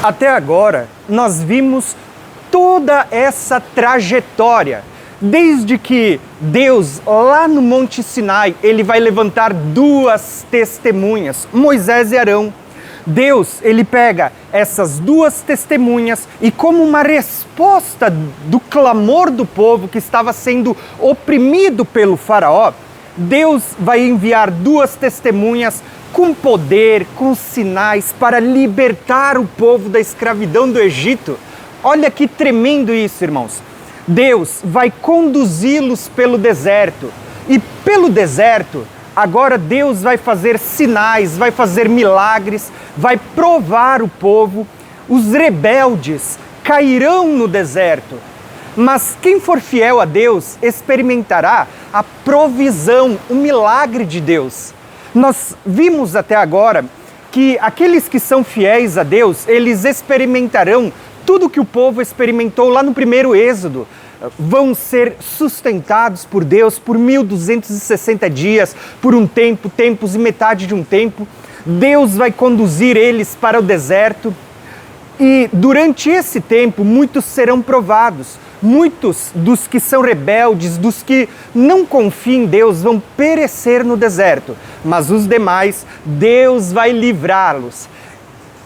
Até agora, nós vimos toda essa trajetória, desde que Deus, lá no Monte Sinai, ele vai levantar duas testemunhas, Moisés e Arão. Deus, ele pega essas duas testemunhas e, como uma resposta do clamor do povo que estava sendo oprimido pelo faraó, Deus vai enviar duas testemunhas com poder, com sinais, para libertar o povo da escravidão do Egito. Olha que tremendo isso, irmãos. Deus vai conduzi-los pelo deserto. E pelo deserto, agora Deus vai fazer sinais, vai fazer milagres, vai provar o povo. Os rebeldes cairão no deserto. Mas quem for fiel a Deus experimentará a provisão, o milagre de Deus. Nós vimos até agora que aqueles que são fiéis a Deus, eles experimentarão tudo que o povo experimentou lá no primeiro Êxodo. Vão ser sustentados por Deus por 1260 dias, por um tempo, tempos e metade de um tempo. Deus vai conduzir eles para o deserto e durante esse tempo muitos serão provados. Muitos dos que são rebeldes, dos que não confiam em Deus, vão perecer no deserto. Mas os demais, Deus vai livrá-los.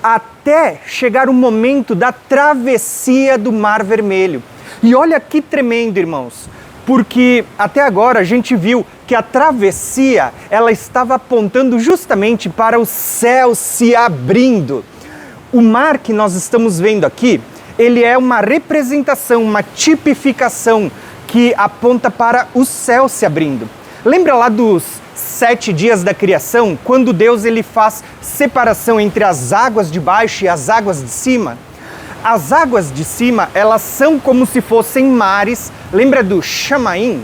Até chegar o momento da travessia do Mar Vermelho. E olha que tremendo, irmãos. Porque até agora a gente viu que a travessia, ela estava apontando justamente para o céu se abrindo. O mar que nós estamos vendo aqui, ele é uma representação, uma tipificação que aponta para o céu se abrindo. Lembra lá dos 7 dias da criação, quando Deus ele faz separação entre as águas de baixo e as águas de cima? As águas de cima, elas são como se fossem mares. Lembra do Chamaim?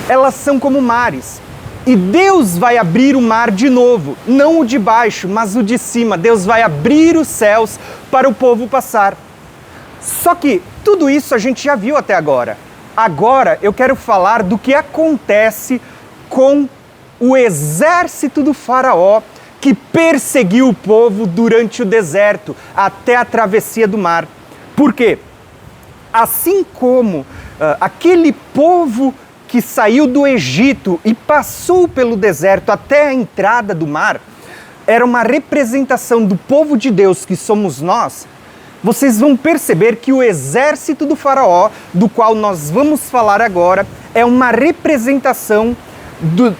Elas são como mares. E Deus vai abrir o mar de novo, não o de baixo, mas o de cima. Deus vai abrir os céus para o povo passar. Só que tudo isso a gente já viu até agora. Agora eu quero falar do que acontece com o exército do faraó que perseguiu o povo durante o deserto até a travessia do mar. Por quê? Assim como aquele povo que saiu do Egito e passou pelo deserto até a entrada do mar, era uma representação do povo de Deus que somos nós. Vocês vão perceber que o exército do faraó, do qual nós vamos falar agora, é uma representação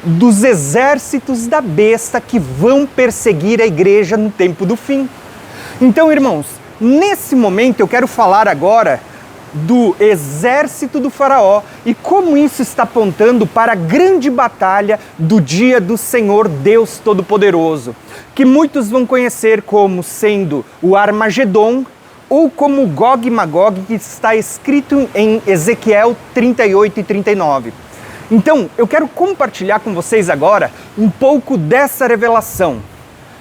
dos exércitos da besta que vão perseguir a igreja no tempo do fim. Então, irmãos, nesse momento eu quero falar agora do exército do faraó e como isso está apontando para a grande batalha do dia do Senhor Deus Todo-Poderoso, que muitos vão conhecer como sendo o Armagedon, ou como Gog e Magog, que está escrito em Ezequiel 38 e 39. Então, eu quero compartilhar com vocês agora um pouco dessa revelação,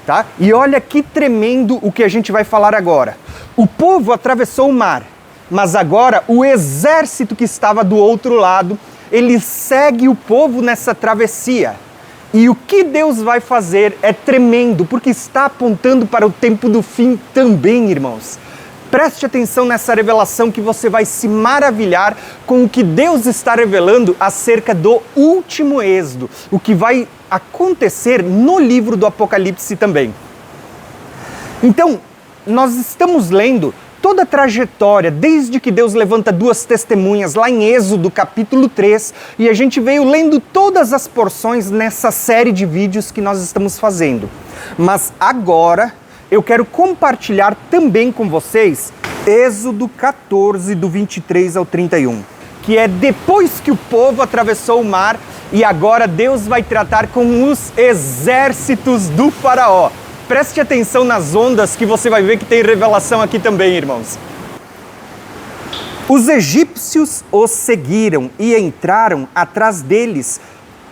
tá? E olha que tremendo o que a gente vai falar agora. O povo atravessou o mar, mas agora o exército que estava do outro lado, ele segue o povo nessa travessia. E o que Deus vai fazer é tremendo, porque está apontando para o tempo do fim também, irmãos. Preste atenção nessa revelação que você vai se maravilhar com o que Deus está revelando acerca do último êxodo, o que vai acontecer no livro do Apocalipse também. Então, nós estamos lendo toda a trajetória, desde que Deus levanta duas testemunhas lá em Êxodo capítulo 3, e a gente veio lendo todas as porções nessa série de vídeos que nós estamos fazendo. Mas agora eu quero compartilhar também com vocês Êxodo 14, do 23 ao 31, que é depois que o povo atravessou o mar e agora Deus vai tratar com os exércitos do faraó. Preste atenção nas ondas que você vai ver que tem revelação aqui também, irmãos. Os egípcios os seguiram e entraram atrás deles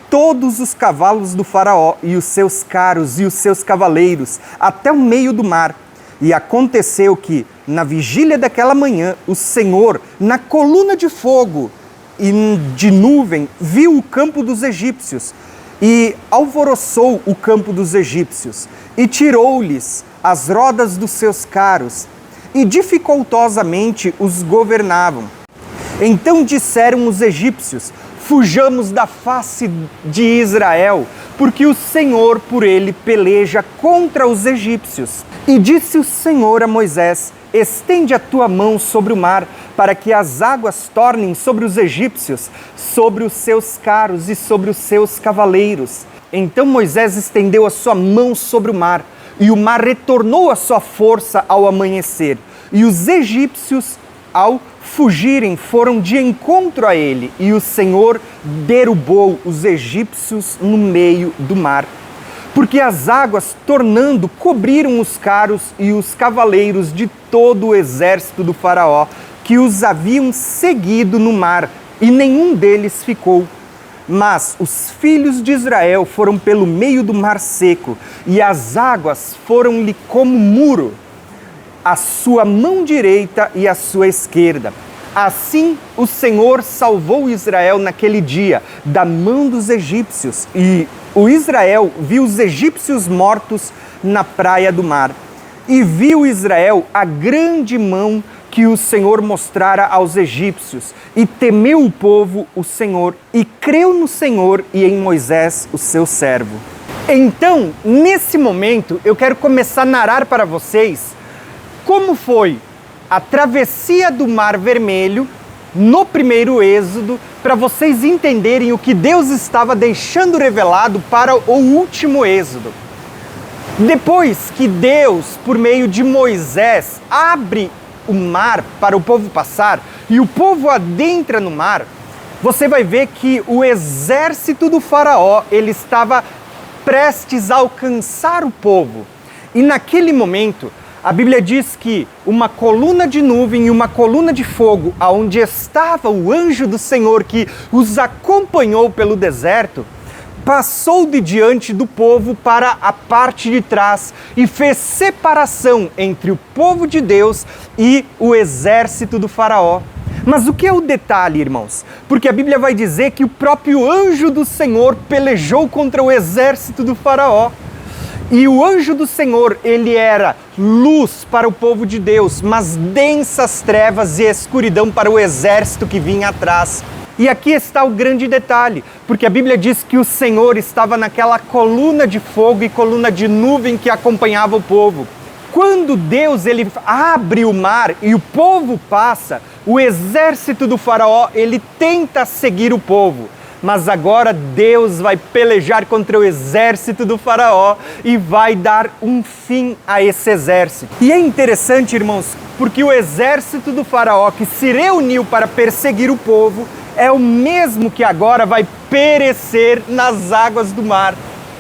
todos os cavalos do faraó e os seus carros e os seus cavaleiros até o meio do mar. E aconteceu que, na vigília daquela manhã, o Senhor, na coluna de fogo e de nuvem, viu o campo dos egípcios e alvoroçou o campo dos egípcios e tirou-lhes as rodas dos seus carros, e dificultosamente os governavam. Então disseram os egípcios: fujamos da face de Israel, porque o Senhor por ele peleja contra os egípcios. E disse o Senhor a Moisés: estende a tua mão sobre o mar, para que as águas tornem sobre os egípcios, sobre os seus carros e sobre os seus cavaleiros. Então Moisés estendeu a sua mão sobre o mar, e o mar retornou a sua força ao amanhecer. E os egípcios, ao fugirem, foram de encontro a ele, e o Senhor derrubou os egípcios no meio do mar. Porque as águas, tornando, cobriram os carros e os cavaleiros de todo o exército do faraó, que os haviam seguido no mar, e nenhum deles ficou. Mas os filhos de Israel foram pelo meio do mar seco, e as águas foram-lhe como muro, a sua mão direita e a sua esquerda. Assim o Senhor salvou Israel naquele dia da mão dos egípcios, e o Israel viu os egípcios mortos na praia do mar. E viu Israel a grande mão que o Senhor mostrara aos egípcios, e temeu o povo o Senhor, e creu no Senhor e em Moisés, o seu servo. Então, nesse momento, eu quero começar a narrar para vocês como foi a travessia do Mar Vermelho no primeiro Êxodo, para vocês entenderem o que Deus estava deixando revelado para o último Êxodo. Depois que Deus, por meio de Moisés, abre o mar para o povo passar e o povo adentra no mar, você vai ver que o exército do faraó, ele estava prestes a alcançar o povo. E naquele momento, a Bíblia diz que uma coluna de nuvem e uma coluna de fogo, aonde estava o anjo do Senhor que os acompanhou pelo deserto, passou de diante do povo para a parte de trás e fez separação entre o povo de Deus e o exército do faraó. Mas o que é o detalhe, irmãos? Porque a Bíblia vai dizer que o próprio anjo do Senhor pelejou contra o exército do faraó. E o anjo do Senhor, ele era luz para o povo de Deus, mas densas trevas e escuridão para o exército que vinha atrás. E aqui está o grande detalhe, porque a Bíblia diz que o Senhor estava naquela coluna de fogo e coluna de nuvem que acompanhava o povo. Quando Deus ele abre o mar e o povo passa, o exército do faraó ele tenta seguir o povo. Mas agora Deus vai pelejar contra o exército do faraó e vai dar um fim a esse exército. E é interessante, irmãos, porque o exército do faraó que se reuniu para perseguir o povo é o mesmo que agora vai perecer nas águas do mar.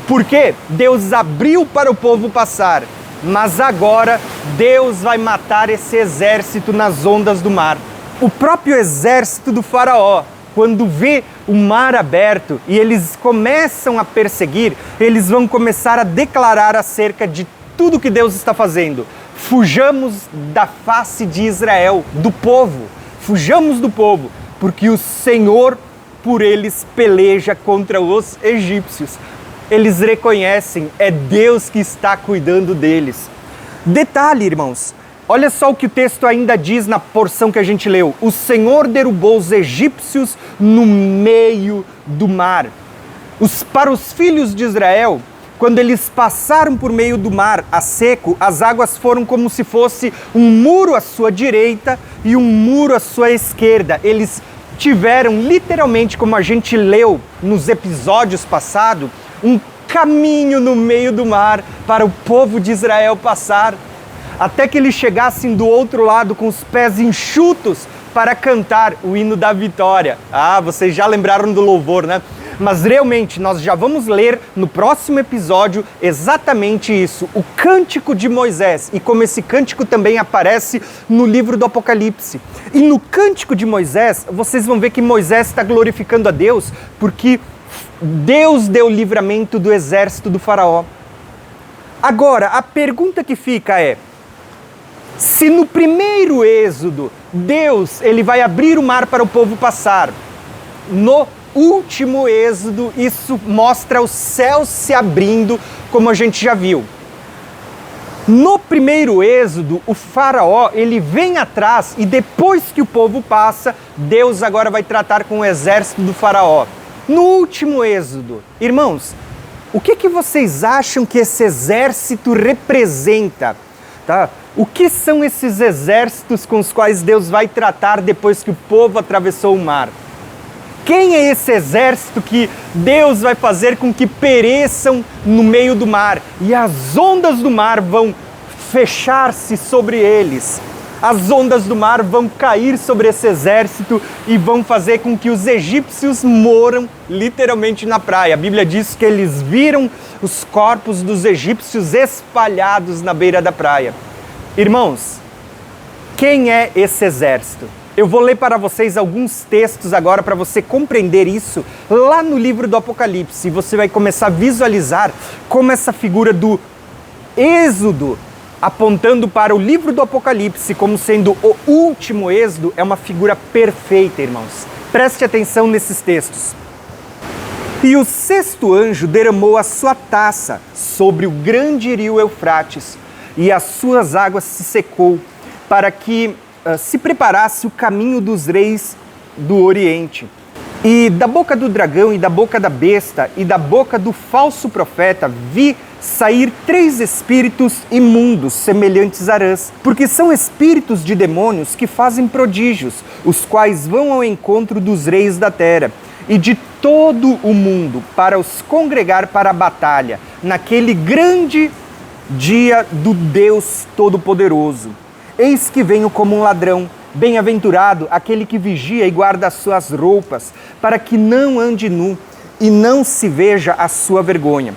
Por quê? Deus abriu para o povo passar, mas agora Deus vai matar esse exército nas ondas do mar. O próprio exército do faraó, quando vê o mar aberto e eles começam a perseguir, eles vão começar a declarar acerca de tudo que Deus está fazendo. Fujamos da face de Israel, do povo. Fujamos do povo, porque o Senhor por eles peleja contra os egípcios. Eles reconhecem, é Deus que está cuidando deles. Detalhe, irmãos, olha só o que o texto ainda diz na porção que a gente leu. O Senhor derrubou os egípcios no meio do mar. Para os filhos de Israel, quando eles passaram por meio do mar a seco, as águas foram como se fosse um muro à sua direita e um muro à sua esquerda. Eles tiveram literalmente, como a gente leu nos episódios passados, um caminho no meio do mar para o povo de Israel passar, até que eles chegassem do outro lado com os pés enxutos para cantar o hino da vitória. Ah, vocês já lembraram do louvor, né? Mas realmente nós já vamos ler no próximo episódio exatamente isso, o Cântico de Moisés, e como esse cântico também aparece no livro do Apocalipse. E no Cântico de Moisés, vocês vão ver que Moisés está glorificando a Deus, porque Deus deu livramento do exército do faraó. Agora, a pergunta que fica é, se no primeiro êxodo, Deus ele vai abrir o mar para o povo passar, no último êxodo, isso mostra os céus se abrindo, como a gente já viu. No primeiro êxodo, o faraó, ele vem atrás e depois que o povo passa, Deus agora vai tratar com o exército do faraó. No último êxodo, irmãos, o que vocês acham que esse exército representa? Tá? O que são esses exércitos com os quais Deus vai tratar depois que o povo atravessou o mar? Quem é esse exército que Deus vai fazer com que pereçam no meio do mar? E as ondas do mar vão fechar-se sobre eles. As ondas do mar vão cair sobre esse exército e vão fazer com que os egípcios moram literalmente na praia. A Bíblia diz que eles viram os corpos dos egípcios espalhados na beira da praia. Irmãos, quem é esse exército? Eu vou ler para vocês alguns textos agora para você compreender isso lá no livro do Apocalipse. E você vai começar a visualizar como essa figura do Êxodo, apontando para o livro do Apocalipse como sendo o último êxodo, é uma figura perfeita, irmãos. Preste atenção nesses textos. E o sexto anjo derramou a sua taça sobre o grande rio Eufrates, e as suas águas se secou, para que se preparasse o caminho dos reis do Oriente. E da boca do dragão e da boca da besta e da boca do falso profeta vi sair 3 espíritos imundos, semelhantes a rãs, porque são espíritos de demônios que fazem prodígios, os quais vão ao encontro dos reis da terra e de todo o mundo, para os congregar para a batalha, naquele grande dia do Deus Todo-Poderoso. Eis que venho como um ladrão, bem-aventurado aquele que vigia e guarda as suas roupas, para que não ande nu e não se veja a sua vergonha.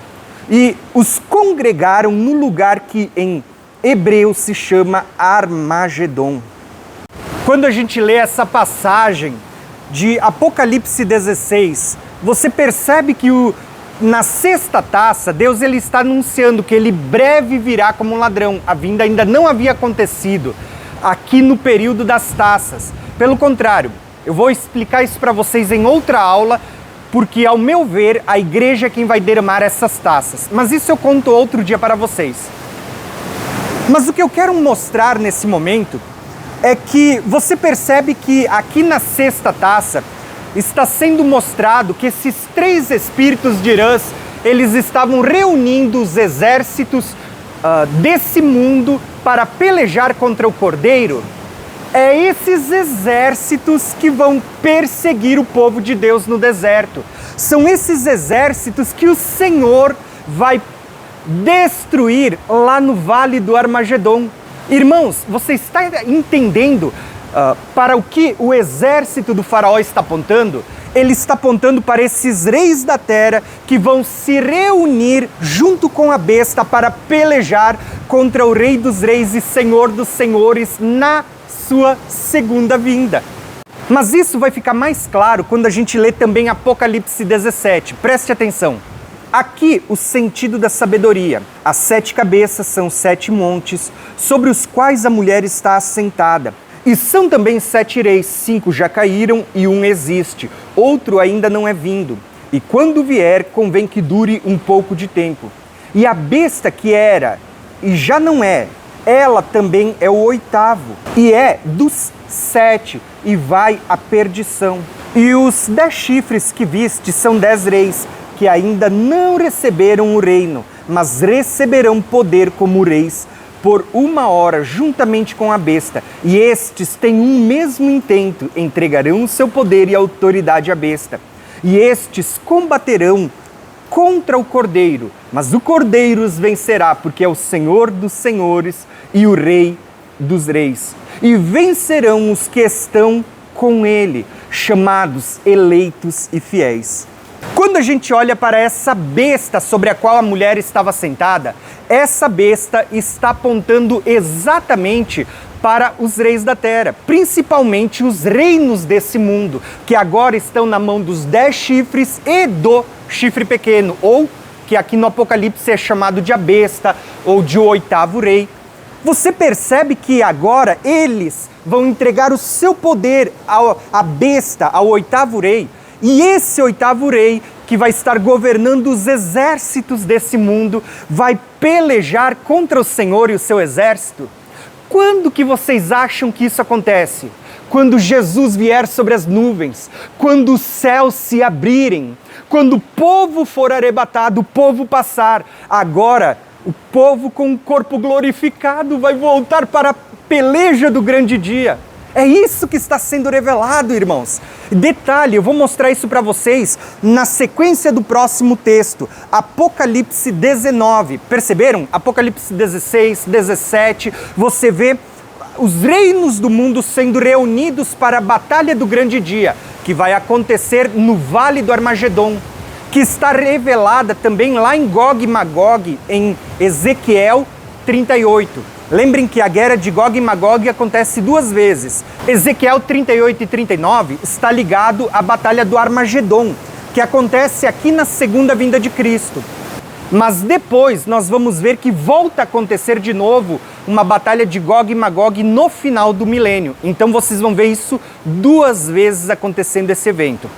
E os congregaram no lugar que em hebreu se chama Armagedon. Quando a gente lê essa passagem de Apocalipse 16, você percebe que na sexta taça, Deus ele está anunciando que ele breve virá como um ladrão. A vinda ainda não havia acontecido aqui no período das taças. Pelo contrário, eu vou explicar isso para vocês em outra aula, porque ao meu ver, a igreja é quem vai derramar essas taças. Mas isso eu conto outro dia para vocês. Mas o que eu quero mostrar nesse momento é que você percebe que aqui na sexta taça está sendo mostrado que esses 3 espíritos de rãs, eles estavam reunindo os exércitos desse mundo para pelejar contra o Cordeiro. É esses exércitos que vão perseguir o povo de Deus no deserto. São esses exércitos que o Senhor vai destruir lá no Vale do Armagedon. Irmãos, você está entendendo para o que o exército do faraó está apontando? Ele está apontando para esses reis da terra que vão se reunir junto com a besta para pelejar contra o Rei dos Reis e Senhor dos Senhores na sua segunda vinda. Mas isso vai ficar mais claro quando a gente lê também Apocalipse 17. Preste atenção. Aqui o sentido da sabedoria. As 7 cabeças são 7 montes, sobre os quais a mulher está assentada. E são também 7 reis, 5 já caíram e 1 existe, outro ainda não é vindo. E quando vier, convém que dure um pouco de tempo. E a besta que era e já não é, ela também é o 8º, e é dos 7, e vai à perdição. E os 10 chifres que viste são 10 reis, que ainda não receberam o reino, mas receberão poder como reis, por 1 hora, juntamente com a besta, e estes têm um mesmo intento, entregarão o seu poder e autoridade à besta. E estes combaterão contra o Cordeiro, mas o Cordeiro os vencerá, porque é o Senhor dos senhores e o Rei dos reis. E vencerão os que estão com ele, chamados, eleitos e fiéis. Quando a gente olha para essa besta sobre a qual a mulher estava sentada, essa besta está apontando exatamente para os reis da terra, principalmente os reinos desse mundo, que agora estão na mão dos 10 chifres e do chifre pequeno, ou que aqui no Apocalipse é chamado de a besta, ou de o 8º rei. Você percebe que agora eles vão entregar o seu poder à besta, ao 8º rei, e esse 8º rei que vai estar governando os exércitos desse mundo, vai pelejar contra o Senhor e o seu exército? Quando que vocês acham que isso acontece? Quando Jesus vier sobre as nuvens, quando os céus se abrirem, quando o povo for arrebatado, o povo passar. Agora, o povo com o corpo glorificado vai voltar para a peleja do grande dia. É isso que está sendo revelado, irmãos. Detalhe, eu vou mostrar isso para vocês na sequência do próximo texto, Apocalipse 19. Perceberam? Apocalipse 16, 17, você vê os reinos do mundo sendo reunidos para a batalha do grande dia, que vai acontecer no Vale do Armagedon, que está revelada também lá em Gog e Magog, em Ezequiel 38. Lembrem que a guerra de Gog e Magog acontece duas vezes. Ezequiel 38 e 39 está ligado à batalha do Armagedon, que acontece aqui na segunda vinda de Cristo. Mas depois nós vamos ver que volta a acontecer de novo uma batalha de Gog e Magog no final do milênio. Então vocês vão ver isso duas vezes acontecendo esse evento.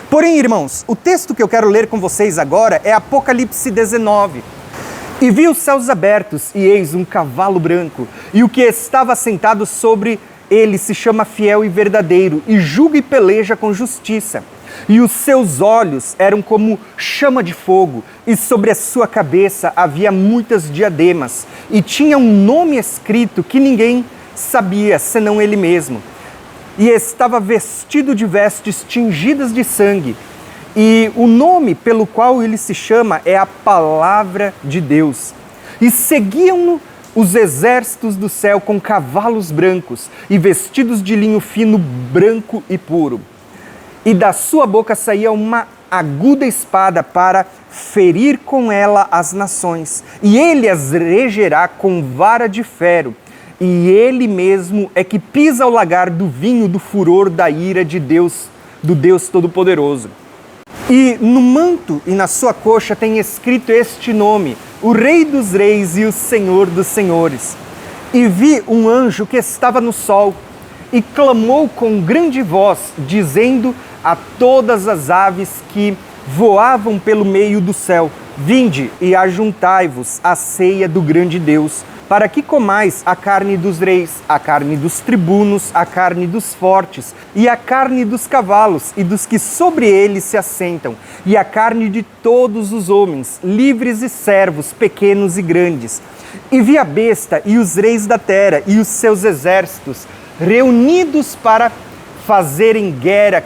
Porém, irmãos, o texto que eu quero ler com vocês agora é Apocalipse 19. E vi os céus abertos, e eis um cavalo branco, e o que estava sentado sobre ele se chama Fiel e Verdadeiro, e julga e peleja com justiça. E os seus olhos eram como chama de fogo, e sobre a sua cabeça havia muitas diademas, e tinha um nome escrito que ninguém sabia, senão ele mesmo. E estava vestido de vestes tingidas de sangue, e o nome pelo qual ele se chama é a Palavra de Deus. E seguiam-no os exércitos do céu com cavalos brancos, e vestidos de linho fino, branco e puro. E da sua boca saía uma aguda espada para ferir com ela as nações. E ele as regerá com vara de ferro. E ele mesmo é que pisa o lagar do vinho do furor da ira de Deus, do Deus Todo-Poderoso. E no manto e na sua coxa tem escrito este nome: o Rei dos Reis e o Senhor dos Senhores. E vi um anjo que estava no sol, e clamou com grande voz, dizendo a todas as aves que voavam pelo meio do céu: vinde e ajuntai-vos à ceia do grande Deus, para que comais a carne dos reis, a carne dos tribunos, a carne dos fortes, e a carne dos cavalos e dos que sobre eles se assentam, e a carne de todos os homens, livres e servos, pequenos e grandes. E vi a besta e os reis da terra e os seus exércitos reunidos para fazerem guerra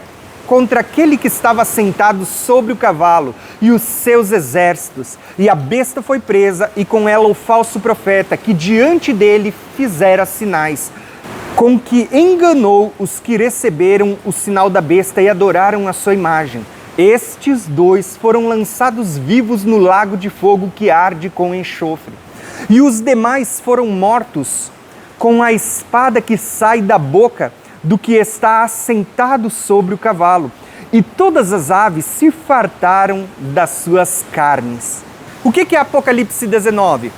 contra aquele que estava sentado sobre o cavalo e os seus exércitos. E a besta foi presa, e com ela o falso profeta, que diante dele fizera sinais, com que enganou os que receberam o sinal da besta e adoraram a sua imagem. Estes dois foram lançados vivos no lago de fogo que arde com enxofre. E os demais foram mortos com a espada que sai da boca do que está assentado sobre o cavalo, e todas as aves se fartaram das suas carnes. O que é Apocalipse 19?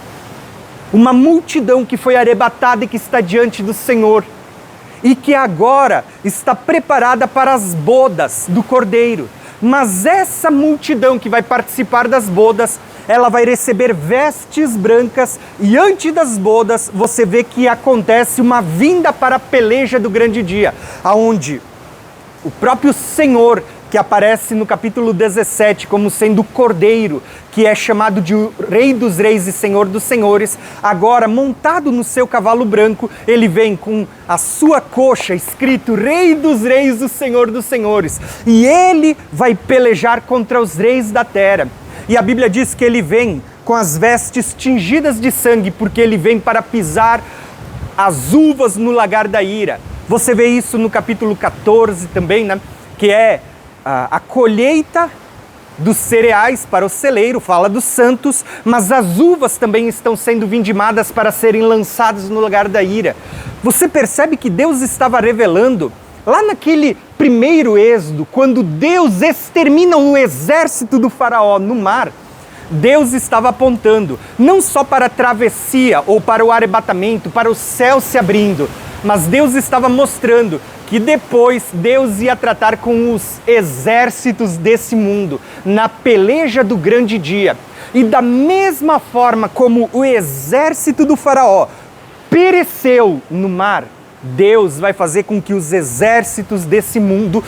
Uma multidão que foi arrebatada e que está diante do Senhor, e que agora está preparada para as bodas do Cordeiro. Mas essa multidão que vai participar das bodas, ela vai receber vestes brancas, e antes das bodas você vê que acontece uma vinda para a peleja do grande dia, aonde o próprio Senhor, que aparece no capítulo 17 como sendo o Cordeiro, que é chamado de Rei dos Reis e Senhor dos Senhores, agora montado no seu cavalo branco, ele vem com a sua coxa escrito Rei dos Reis e Senhor dos Senhores, e ele vai pelejar contra os reis da terra. E a Bíblia diz que ele vem com as vestes tingidas de sangue, porque ele vem para pisar as uvas no lagar da ira. Você vê isso no capítulo 14 também, né? Que é a colheita dos cereais para o celeiro, fala dos santos, mas as uvas também estão sendo vindimadas para serem lançadas no lagar da ira. Você percebe que Deus estava revelando, lá naquele primeiro êxodo, quando Deus extermina o exército do faraó no mar, Deus estava apontando não só para a travessia ou para o arrebatamento, para o céu se abrindo, mas Deus estava mostrando que depois Deus ia tratar com os exércitos desse mundo, na peleja do grande dia. E da mesma forma como o exército do faraó pereceu no mar, Deus vai fazer com que os exércitos desse mundo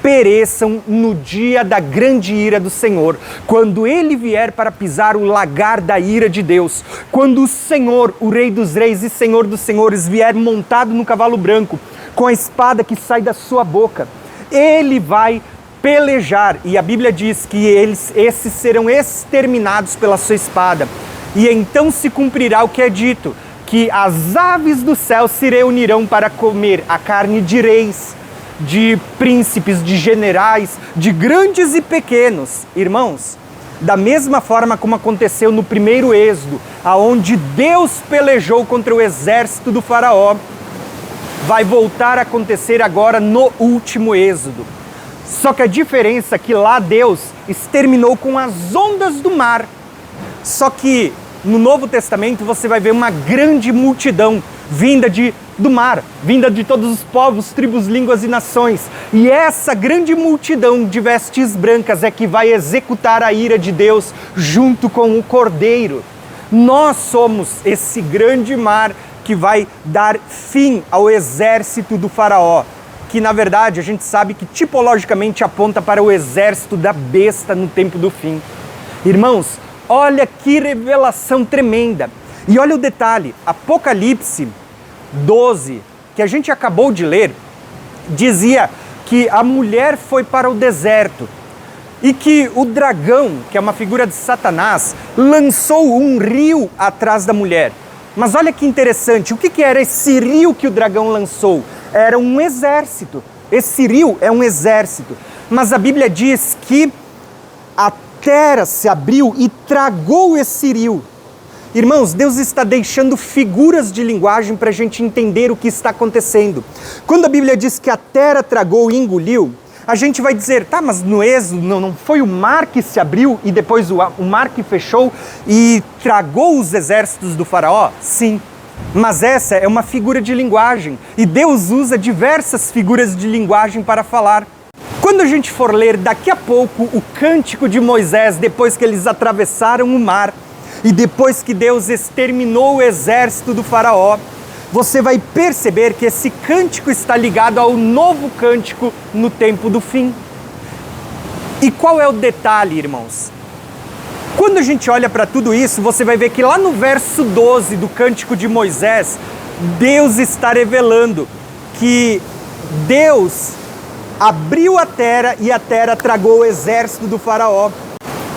pereçam no dia da grande ira do Senhor, quando Ele vier para pisar o lagar da ira de Deus, quando o Senhor, o Rei dos Reis e Senhor dos Senhores, vier montado no cavalo branco, com a espada que sai da sua boca, Ele vai pelejar, e a Bíblia diz que esses serão exterminados pela sua espada, e então se cumprirá o que é dito, que as aves do céu se reunirão para comer a carne de reis, de príncipes, de generais, de grandes e pequenos. Irmãos, da mesma forma como aconteceu no primeiro êxodo, aonde Deus pelejou contra o exército do faraó, vai voltar a acontecer agora no último êxodo. Só que a diferença é que lá Deus exterminou com as ondas do mar. Só que no Novo Testamento você vai ver uma grande multidão vinda do mar, vinda de todos os povos, tribos, línguas e nações. E essa grande multidão de vestes brancas é que vai executar a ira de Deus junto com o Cordeiro. Nós somos esse grande mar que vai dar fim ao exército do faraó, que na verdade a gente sabe que tipologicamente aponta para o exército da besta no tempo do fim. Irmãos, olha que revelação tremenda. E olha o detalhe, Apocalipse 12, que a gente acabou de ler, dizia que a mulher foi para o deserto e que o dragão, que é uma figura de Satanás, lançou um rio atrás da mulher. Mas olha que interessante, o que era esse rio que o dragão lançou? Era um exército. Esse rio é um exército. Mas a Bíblia diz que a terra se abriu e tragou esse rio. Irmãos, Deus está deixando figuras de linguagem para a gente entender o que está acontecendo. Quando a Bíblia diz que a terra tragou e engoliu, a gente vai dizer, tá, mas no Êxodo não foi o mar que se abriu e depois o mar que fechou e tragou os exércitos do faraó? Sim, mas essa é uma figura de linguagem e Deus usa diversas figuras de linguagem para falar. Quando a gente for ler daqui a pouco o cântico de Moisés, depois que eles atravessaram o mar, e depois que Deus exterminou o exército do faraó, você vai perceber que esse cântico está ligado ao novo cântico no tempo do fim. E qual é o detalhe, irmãos? Quando a gente olha para tudo isso, você vai ver que lá no verso 12 do cântico de Moisés, Deus está revelando que Deus abriu a terra e a terra tragou o exército do faraó.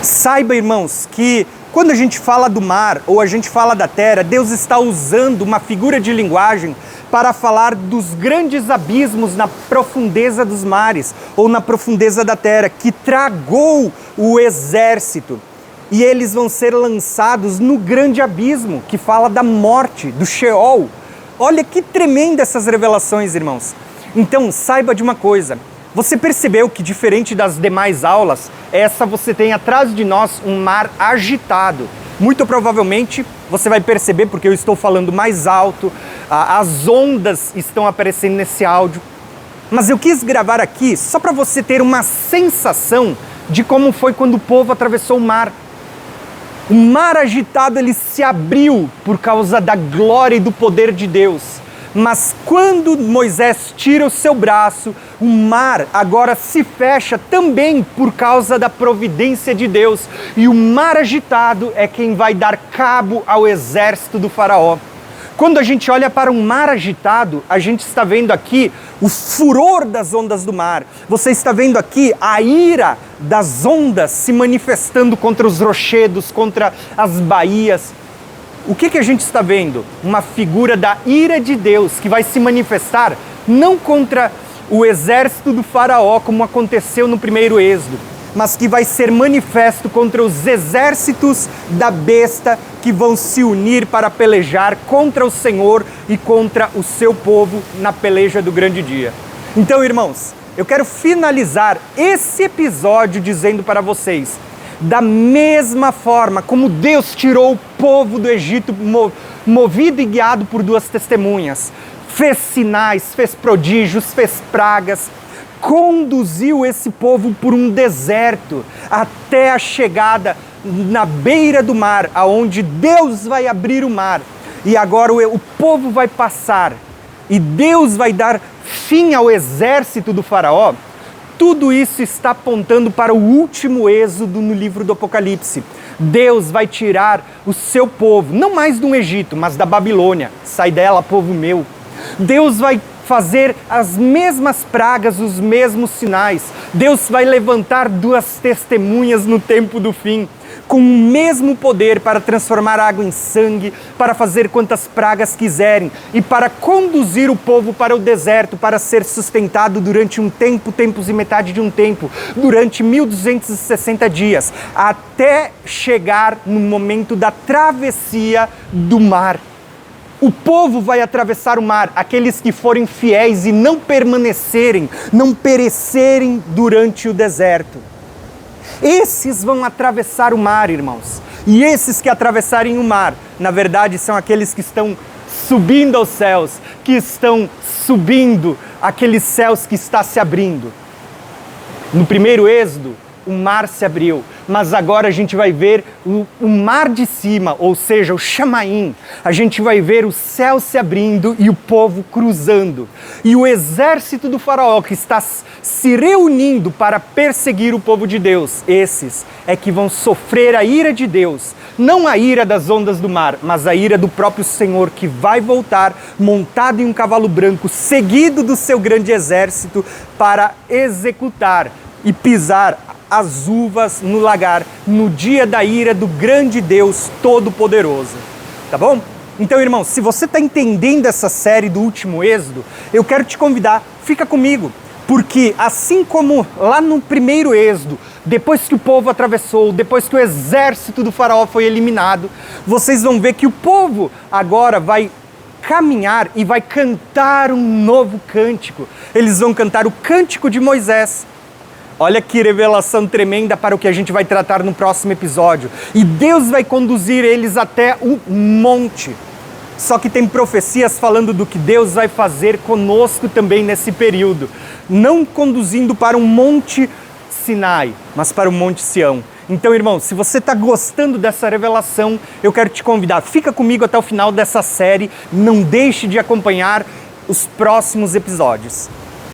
Saiba, irmãos, que quando a gente fala do mar ou a gente fala da terra, Deus está usando uma figura de linguagem para falar dos grandes abismos na profundeza dos mares ou na profundeza da terra, que tragou o exército. E eles vão ser lançados no grande abismo, que fala da morte, do Sheol. Olha que tremenda essas revelações, irmãos. Então, saiba de uma coisa. Você percebeu que, diferente das demais aulas, essa você tem atrás de nós um mar agitado. Muito provavelmente você vai perceber, porque eu estou falando mais alto, as ondas estão aparecendo nesse áudio. Mas eu quis gravar aqui só para você ter uma sensação de como foi quando o povo atravessou o mar. O mar agitado, ele se abriu por causa da glória e do poder de Deus. Mas quando Moisés tira o seu braço, o mar agora se fecha também por causa da providência de Deus. E o mar agitado é quem vai dar cabo ao exército do faraó. Quando a gente olha para um mar agitado, a gente está vendo aqui o furor das ondas do mar. Você está vendo aqui a ira das ondas se manifestando contra os rochedos, contra as baías. O que a gente está vendo? Uma figura da ira de Deus que vai se manifestar não contra o exército do faraó, como aconteceu no primeiro êxodo, mas que vai ser manifesto contra os exércitos da besta que vão se unir para pelejar contra o Senhor e contra o seu povo na peleja do grande dia. Então, irmãos, eu quero finalizar esse episódio dizendo para vocês: da mesma forma como Deus tirou o povo do Egito, movido e guiado por duas testemunhas, fez sinais, fez prodígios, fez pragas, conduziu esse povo por um deserto até a chegada na beira do mar, aonde Deus vai abrir o mar. E agora o povo vai passar e Deus vai dar fim ao exército do faraó. Tudo isso está apontando para o último êxodo no livro do Apocalipse. Deus vai tirar o seu povo, não mais do Egito, mas da Babilônia. Sai dela, povo meu. Deus vai fazer as mesmas pragas, os mesmos sinais. Deus vai levantar 2 testemunhas no tempo do fim, com o mesmo poder para transformar água em sangue, para fazer quantas pragas quiserem e para conduzir o povo para o deserto, para ser sustentado durante um tempo, tempos e metade de um tempo, durante 1260 dias, até chegar no momento da travessia do mar. O povo vai atravessar o mar, aqueles que forem fiéis e não permanecerem, não perecerem durante o deserto. Esses vão atravessar o mar, irmãos. E esses que atravessarem o mar, na verdade, são aqueles que estão subindo aos céus, que estão subindo aqueles céus que está se abrindo. No primeiro êxodo, o mar se abriu, mas agora a gente vai ver o mar de cima, ou seja, o Chamaim. A gente vai ver o céu se abrindo e o povo cruzando. E o exército do faraó que está se reunindo para perseguir o povo de Deus. Esses é que vão sofrer a ira de Deus. Não a ira das ondas do mar, mas a ira do próprio Senhor, que vai voltar montado em um cavalo branco, seguido do seu grande exército, para executar e pisar as uvas no lagar, no dia da ira do grande Deus Todo-Poderoso. Tá bom? Então, irmão, se você está entendendo essa série do último êxodo, eu quero te convidar, fica comigo. Porque assim como lá no primeiro êxodo, depois que o povo atravessou, depois que o exército do faraó foi eliminado, vocês vão ver que o povo agora vai caminhar e vai cantar um novo cântico. Eles vão cantar o cântico de Moisés. Olha que revelação tremenda para o que a gente vai tratar no próximo episódio. E Deus vai conduzir eles até o monte. Só que tem profecias falando do que Deus vai fazer conosco também nesse período. Não conduzindo para um monte Sinai, mas para o monte Sião. Então, irmão, se você está gostando dessa revelação, eu quero te convidar. Fica comigo até o final dessa série. Não deixe de acompanhar os próximos episódios.